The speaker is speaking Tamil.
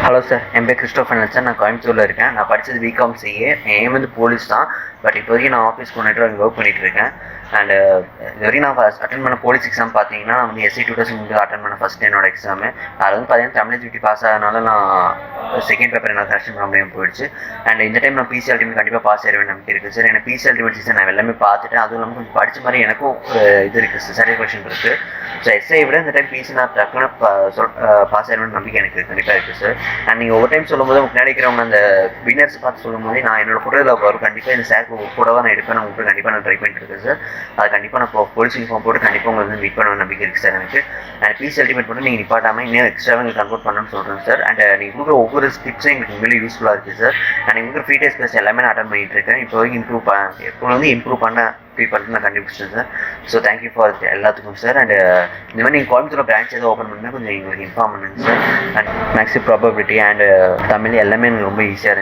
ஹலோ சார், என் பேர் கிறிஸ்டோஃபர் சார். நான் கோயம்புத்தூரில் இருக்கேன். நான் படித்தது பிகாம் சிஏ. என் எய்ம் வந்து போலீஸ் தான். பட் இப்போ வரைக்கும் நான் ஆஃபீஸ் கொண்டுட்டு அங்கே ஒர்க் பண்ணிகிட்டு இருக்கேன். அண்டு இது வரைக்கும் நான் அட்டன் பண்ண போலீஸ் எக்ஸாம் பார்த்தீங்கன்னா நான் வந்து SI 2000 அட்டன் பண்ண ஃபஸ்ட் என்னோட எக்ஸாமு. அது வந்து பார்த்தீங்கன்னா தமிழ் டியூட்டி பாஸ் ஆகிறதுனால நான் செகண்ட் பேப்பர் என்னால் கரெக்ஷன் பண்ண முடியாமல் போயிடுச்சு. அண்ட் இந்த டைம் நான் பிசி அல்டிமேட் கண்டிப்பாக பாஸ் ஆயிடுவேன் நம்பிக்கை இருக்குது சார். எனக்கு பிசி அல்டிமேட் சீசன் நான் எல்லாமே பார்த்துட்டேன். அதுவும் இல்லாமல் கொஞ்சம் படித்த மாதிரி எனக்கும் இது இருக்குது சார், சாட்டிஸ்ஃபேக்ஷன் இருக்குது. ஸோ SI விட இந்த டைம் பிசி நான் டக்குன்னு பாஸ் ஆயிடுவேன் நம்பிக்கை எனக்கு கண்டிப்பாக இருக்குது சார். அண்ட் நீங்கள் ஒவ்வொரு டைம் சொல்லும்போது உங்களுக்கு முன்னாடி இருக்கிறவங்க அந்த வினர்ஸ் பார்த்து சொல்லும்போது நான் என்னோட ஃபோட்டோவில் வரும். கண்டிப்பாக இந்த சார் கூட தான் நான் எடுப்பேன். உங்களுக்கு கண்டிப்பாக நான் ட்ரை பண்ணிட்டு இருக்கேன் சார். அது கண்டிப்பாக நான் போலீஸ் யூனிஃபார்ம் போட்டு கண்டிப்பாக உங்களுக்கு வந்து மீட் பண்ண நம்பிக்கை இருக்குது சார் எனக்கு. அண்ட் பிசி அல்டிமேட் மட்டும் நீங்கள் நிப்பாட்டாமல் இன்னும் எக்ஸ்ட்ராவாக நீங்கள் கன்வெர்ட் பண்ணணும்னு சொல்கிறேன் சார். அண்ட் நீங்கள் கொடுக்குற ஒவ்வொரு ஸ்டிப்ஸும் எங்களுக்கு உண்மையிலே யூஸ்ஃபுல்லாக இருக்குது சார். அண்ட் நீங்கள் கொடுக்குற ஃப்ரீ டெஸ்ட் கிளாஸ் எல்லாமே நான் அட்டன் பண்ணிட்டு இருக்கேன். இப்போ வரைக்கும் இம்ப்ரூவ் பண்ண ஃபீல் பண்ணிட்டு நான் கண்டுபிடிச்சேன் சார். ஸோ தேங்க்யூ ஃபார் எல்லாத்துக்கும் சார். அண்ட் இந்த மாதிரி நீங்கள் கோயம்புத்தூர் பிரான்ச் எதாவது ஓப்பன் பண்ணால் கொஞ்சம் எங்களுக்கு இன்ஃபார்ம் பண்ணுங்க sir. And maximum probability and Tamil எல்லாமே எனக்கு ரொம்ப ஈஸியாக இருந்துச்சு.